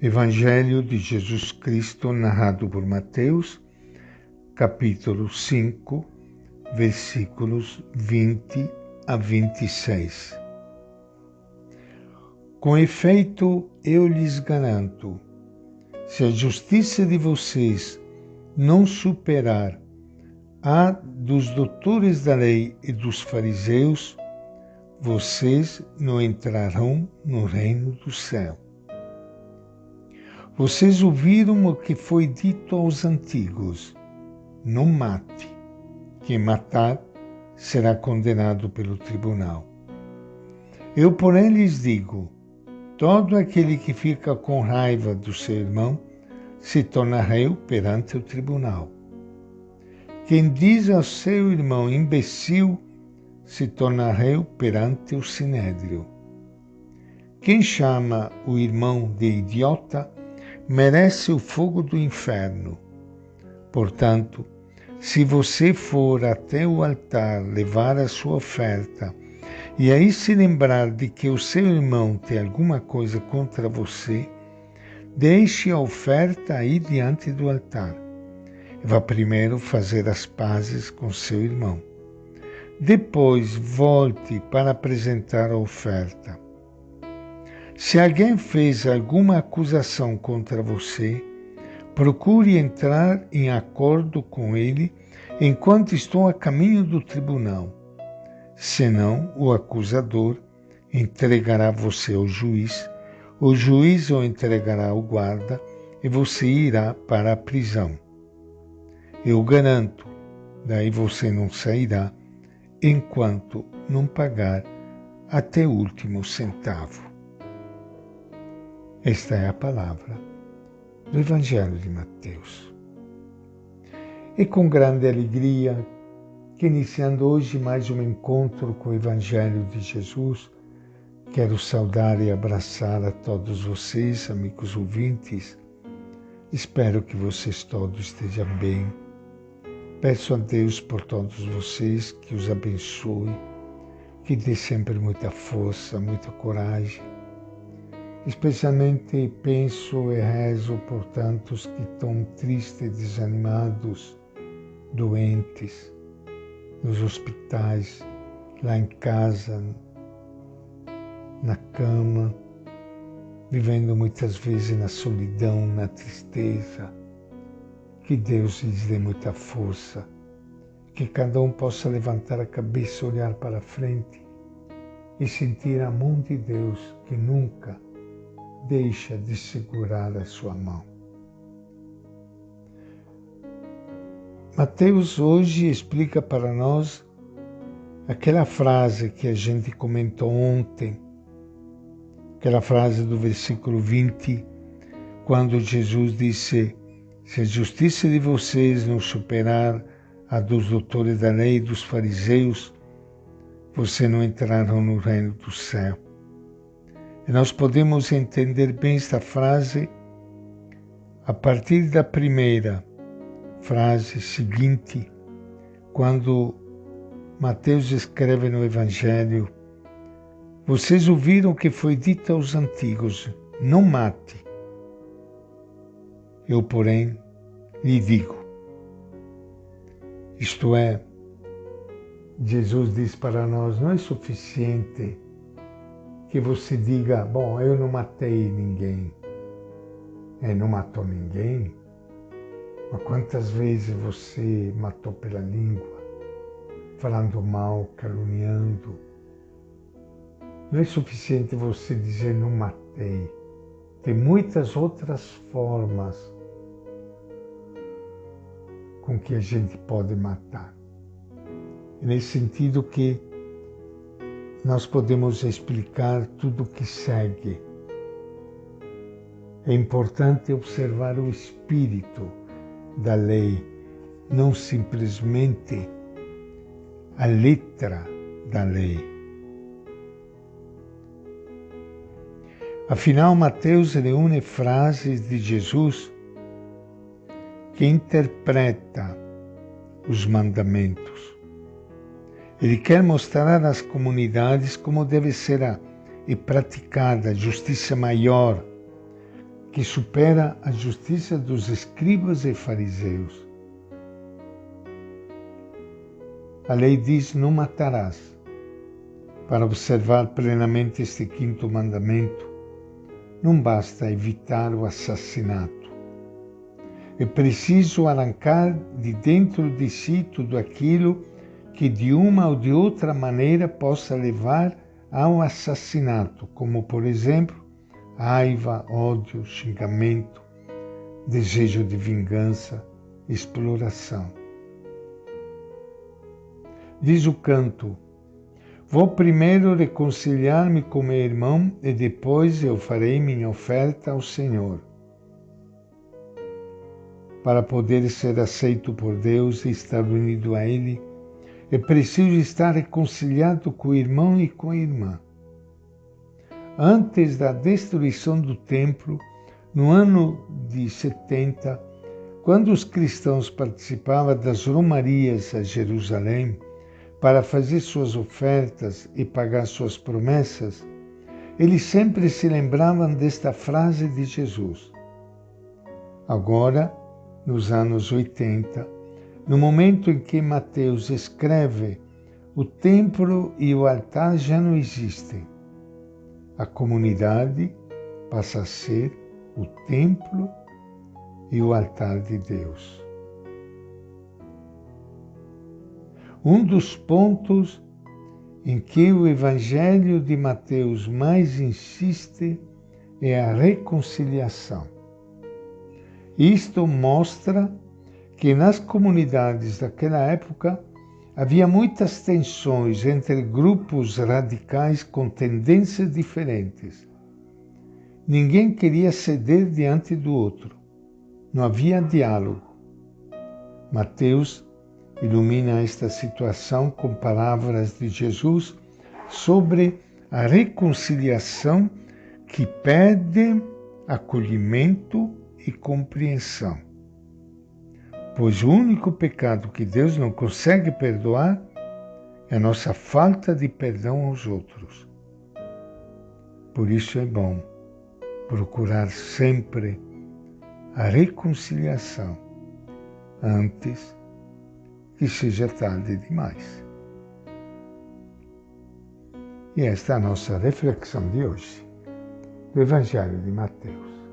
Evangelho de Jesus Cristo narrado por Mateus, capítulo 5, versículos 20 a 26. Com efeito, eu lhes garanto, se a justiça de vocês não superar a dos doutores da lei e dos fariseus, vocês não entrarão no reino do céu. Vocês ouviram o que foi dito aos antigos: não mate. Quem matar será condenado pelo tribunal. Eu, porém, lhes digo: todo aquele que fica com raiva do seu irmão se torna réu perante o tribunal. Quem diz ao seu irmão imbecil se torna réu perante o sinédrio. Quem chama o irmão de idiota merece o fogo do inferno. Portanto, se você for até o altar levar a sua oferta e aí se lembrar de que o seu irmão tem alguma coisa contra você, deixe a oferta aí diante do altar. Vá primeiro fazer as pazes com seu irmão. Depois volte para apresentar a oferta. Se alguém fez alguma acusação contra você, procure entrar em acordo com ele enquanto estão a caminho do tribunal. Senão, o acusador entregará você ao juiz, o juiz o entregará ao guarda e você irá para a prisão. Eu garanto, daí você não sairá enquanto não pagar até o último centavo. Esta é a palavra do Evangelho de Mateus. E com grande alegria que, iniciando hoje mais um encontro com o Evangelho de Jesus, quero saudar e abraçar a todos vocês, amigos ouvintes. Espero que vocês todos estejam bem. Peço a Deus por todos vocês que os abençoe, que dê sempre muita força, muita coragem. Especialmente penso e rezo por tantos que estão tristes, desanimados, doentes, nos hospitais, lá em casa, na cama, vivendo muitas vezes na solidão, na tristeza. Que Deus lhes dê muita força, que cada um possa levantar a cabeça, olhar para frente e sentir a mão de Deus que nunca deixa de segurar a sua mão. Mateus hoje explica para nós aquela frase que a gente comentou ontem, aquela frase do versículo 20, quando Jesus disse: se a justiça de vocês não superar a dos doutores da lei e dos fariseus, vocês não entrarão no reino do céu. E nós podemos entender bem esta frase a partir da primeira frase seguinte, quando Mateus escreve no Evangelho: vocês ouviram o que foi dito aos antigos, não mate. Eu, porém, lhe digo. Isto é, Jesus diz para nós, não é suficiente que você diga: bom, eu não matei ninguém. Não matou ninguém? Mas quantas vezes você matou pela língua, falando mal, caluniando? Não é suficiente você dizer: não matei. Tem muitas outras formas com que a gente pode matar. É nesse sentido que nós podemos explicar tudo o que segue. É importante observar o espírito da lei, não simplesmente a letra da lei. Afinal, Mateus reúne frases de Jesus que interpreta os mandamentos. Ele quer mostrar às comunidades como deve ser praticada a justiça maior, que supera a justiça dos escribas e fariseus. A lei diz: não matarás. Para observar plenamente este quinto mandamento, não basta evitar o assassinato. É preciso arrancar de dentro de si tudo aquilo que de uma ou de outra maneira possa levar ao assassinato, como, por exemplo, raiva, ódio, xingamento, desejo de vingança, exploração. Diz o canto: vou primeiro reconciliar-me com meu irmão e depois eu farei minha oferta ao Senhor. Para poder ser aceito por Deus e estar unido a Ele, é preciso estar reconciliado com o irmão e com a irmã. Antes da destruição do templo, no ano de 70, quando os cristãos participavam das romarias a Jerusalém para fazer suas ofertas e pagar suas promessas, eles sempre se lembravam desta frase de Jesus. Agora, nos anos 80, no momento em que Mateus escreve, o templo e o altar já não existem. A comunidade passa a ser o templo e o altar de Deus. Um dos pontos em que o Evangelho de Mateus mais insiste é a reconciliação. Isto mostra que nas comunidades daquela época havia muitas tensões entre grupos radicais com tendências diferentes. Ninguém queria ceder diante do outro. Não havia diálogo. Mateus ilumina esta situação com palavras de Jesus sobre a reconciliação que pede acolhimento e compreensão. Pois o único pecado que Deus não consegue perdoar é a nossa falta de perdão aos outros. Por isso é bom procurar sempre a reconciliação antes que seja tarde demais. E esta é a nossa reflexão de hoje, do Evangelho de Mateus.